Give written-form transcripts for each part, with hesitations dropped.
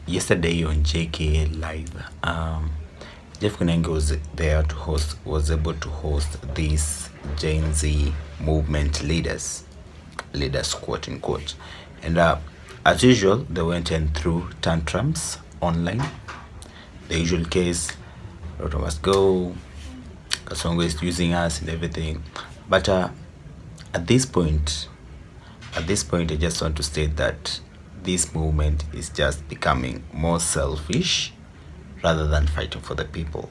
Yesterday on JK Live, Jeff Kunenge was there to host, was able to host these Gen Z movement leaders, quote unquote. And as usual, they went and threw tantrums online. The usual case, Ruto must go, Kasongo is using us and everything. But at this point, I just want to state that this movement is just becoming more selfish rather than fighting for the people.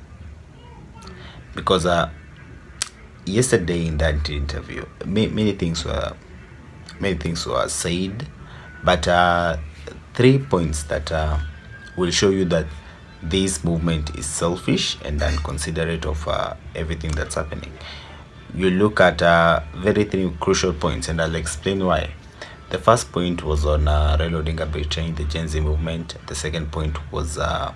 Because yesterday in that interview, many things were said, but 3 points that will show you that this movement is selfish and unconsiderate of everything that's happening. You look at very three crucial points, and I'll explain why. The first point was on Raila Odinga betraying the Gen Z movement. The second point was on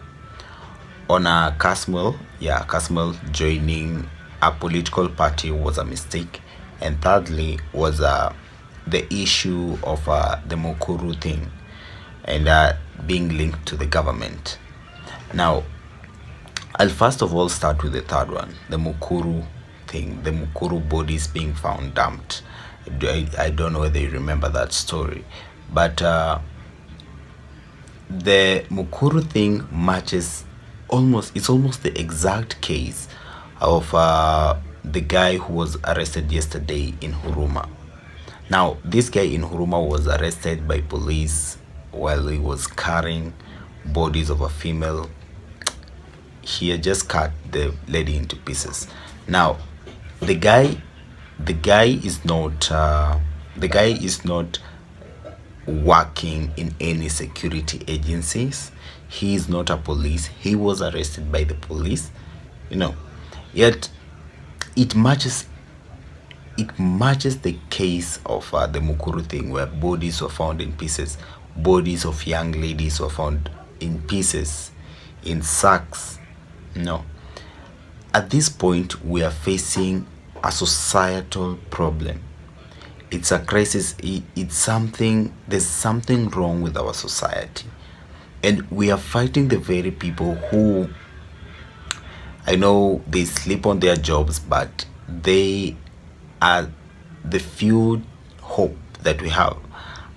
Caswell. Yeah, Caswell joining a political party was a mistake. And thirdly was the issue of the Mukuru thing and being linked to the government. Now, I'll first of all start with the third one, the Mukuru thing, the Mukuru bodies being found dumped. I don't know whether you remember that story, but the Mukuru thing matches it's almost the exact case of the guy who was arrested yesterday in Huruma. Now, this guy in Huruma was arrested by police while he was carrying bodies of a female. He had just cut the lady into pieces. Now, the guy is not working in any security agencies. He is not a police. He was arrested by the police, yet it matches the case of the Mukuru thing, where bodies were found in pieces. Bodies of young ladies were found in pieces, in sacks. At this point, we are facing a societal problem. It's a crisis. It's something. There's something wrong with our society, and we are fighting the very people who, I know they sleep on their jobs, but they are the few hope that we have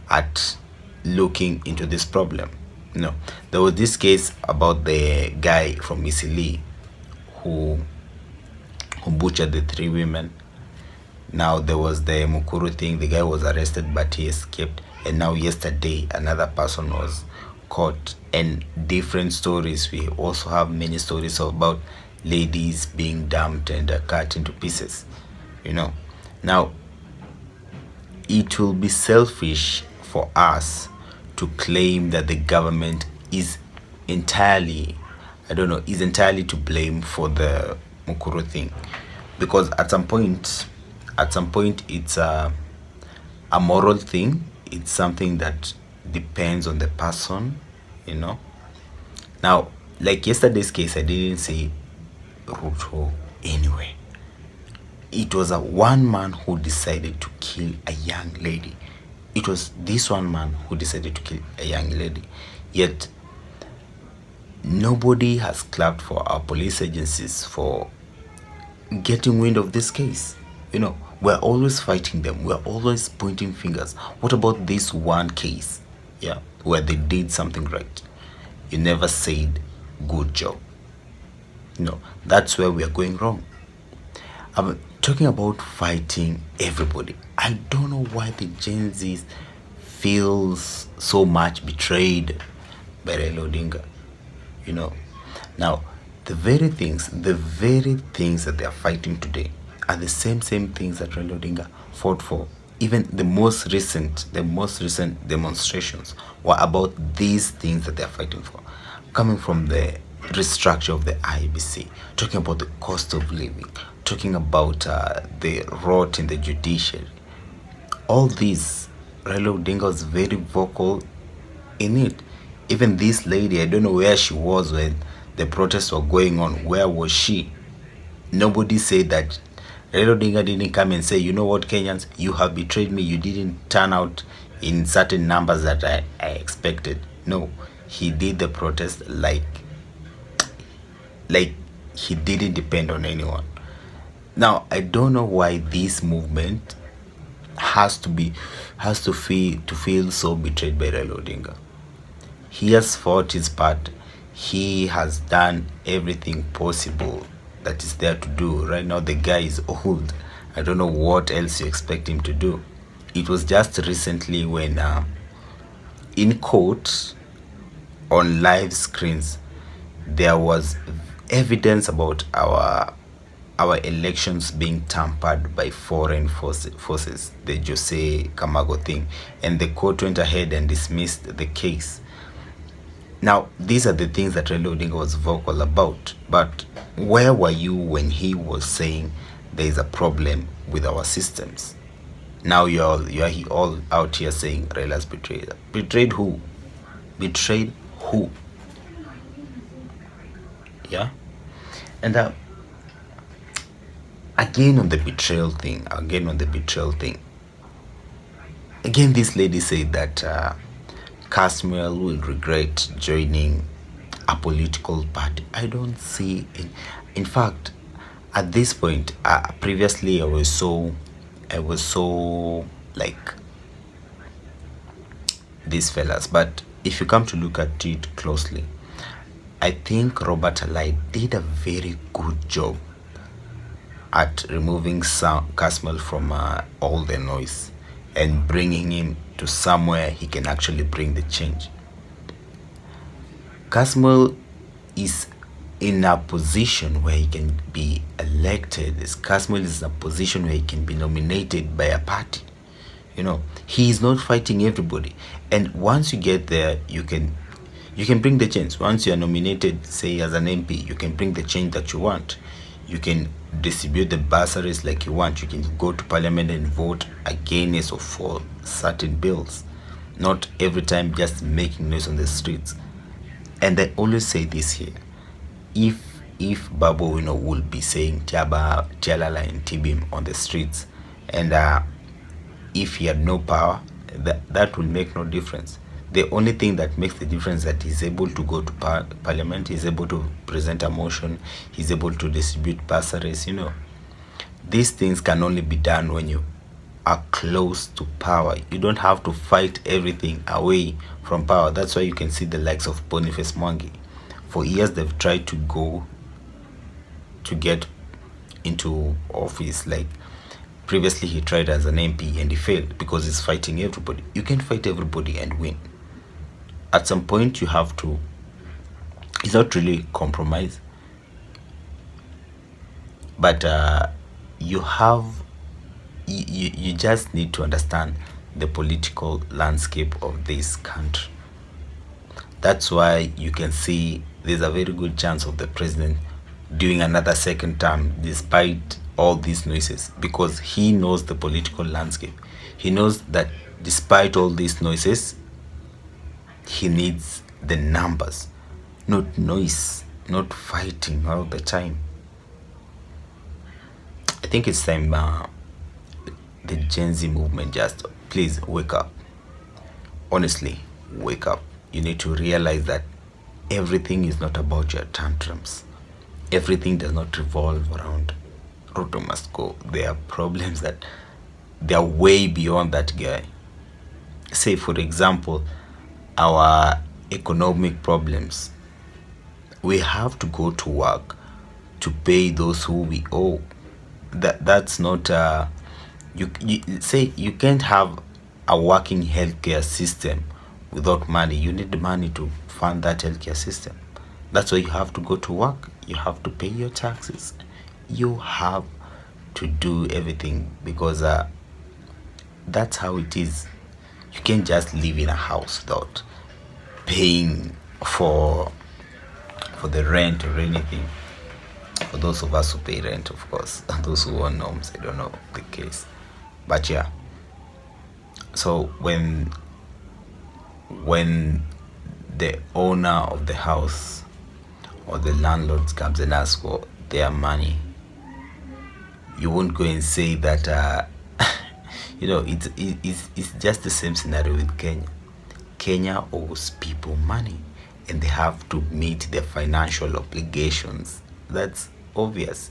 at looking into this problem. There was this case about the guy from Isili who butchered the 3 women. Now there was the Mukuru thing. The guy was arrested, but he escaped. And now yesterday, another person was caught. And different stories. We also have many stories about ladies being dumped and cut into pieces. Now, it will be selfish for us to claim that the government is entirely to blame for the Mukuru thing, because at some point it's a moral thing. It's something that depends on the person. Now, like yesterday's case, I didn't say Ruto anyway. It was a one man who decided to kill a young lady. It was this one man who decided to kill a young lady. Yet nobody has clapped for our police agencies for getting wind of this case. We're always fighting them. We're always pointing fingers. What about this one case? Yeah, where they did something right. You never said good job. That's where we are going wrong. I'm talking about fighting everybody. I don't know why the Gen Z feels so much betrayed by Raila Odinga. Now, the very things that they are fighting today are the same things that Raila Odinga fought for. Even the most recent demonstrations were about these things that they are fighting for, coming from the restructure of the IBC, talking about the cost of living, talking about the rot in the judiciary. All these, Raila Odinga was very vocal in it. Even this lady, I don't know where she was when the protests were going on. Where was she? Nobody said that. Raila Odinga didn't come and say, you know what, Kenyans, you have betrayed me. You didn't turn out in certain numbers that I expected. No, he did the protest like he didn't depend on anyone. Now I don't know why this movement has to feel so betrayed by Raila Odinga. He has fought his part. He has done everything possible that is there to do. Right now the guy is old. I don't know what else you expect him to do. It was just recently when in court on live screens there was evidence about our elections being tampered by foreign forces, the Jose Camago thing, and the court went ahead and dismissed the case. Now, these are the things that Raila Odinga was vocal about, but where were you when he was saying there is a problem with our systems? Now you're all out here saying Raila's betrayed. Betrayed who? Betrayed who? Yeah, and again on the betrayal thing. Again, this lady said that Casmel will regret joining a political party. I don't see it. In fact, at this point, previously I was so like these fellas, but if you come to look at it closely, I think Robert Alai did a very good job at removing Casmel from all the noise and bringing him to somewhere he can actually bring the change. Casmel is in a position where he can be elected. Casmel is in a position where he can be nominated by a party. He is not fighting everybody. And once you get there, you can bring the change. Once you are nominated, say as an MP, you can bring the change that you want. You can distribute the bursaries like you want. You can go to parliament and vote against or for certain bills. Not every time just making noise on the streets. And I always say this here. If Babu will be saying Tiaba, Tialala and Tibim on the streets, and if he had no power, that will make no difference. The only thing that makes the difference is that he's able to go to parliament, he's able to present a motion, he's able to distribute bursaries. These things can only be done when you are close to power. You don't have to fight everything away from power. That's why you can see the likes of Boniface Mwangi. For years they've tried to go to get into office. Like previously he tried as an MP and he failed because he's fighting everybody. You can't fight everybody and win. At some point you have to, it's not really compromise, but you just need to understand the political landscape of this country. That's why you can see there's a very good chance of the president doing another second term despite all these noises, because he knows the political landscape. He knows that despite all these noises, he needs the numbers, not noise, not fighting all the time. I think it's time the Gen Z movement just please wake up. Honestly, wake up. You need to realize that everything is not about your tantrums. Everything does not revolve around Ruto must go. There are problems that they are way beyond that guy. Say, for example, our economic problems. We have to go to work to pay those who we owe. That's not you say you can't have a working healthcare system without money. You need the money to fund that healthcare system. That's why you have to go to work. You have to pay your taxes. You have to do everything because that's how it is. You can't just live in a house without paying for the rent or anything. For those of us who pay rent, of course, and those who own homes, I don't know the case, but yeah. So when the owner of the house or the landlord comes and asks for their money, you won't go and say that it's just the same scenario with Kenya. Kenya owes people money, and they have to meet their financial obligations. That's obvious.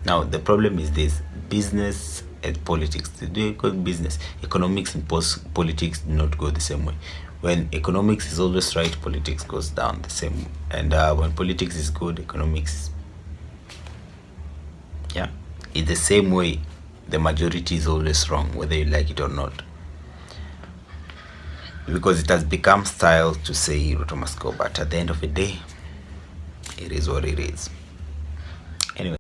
Now the problem is this: business and politics. They do go business, economics and politics do not go the same way. When economics is always right, politics goes down the same. And when politics is good, economics, yeah, in the same way, the majority is always wrong, whether you like it or not. Because it has become style to say Ruto must go, but at the end of the day, it is what it is.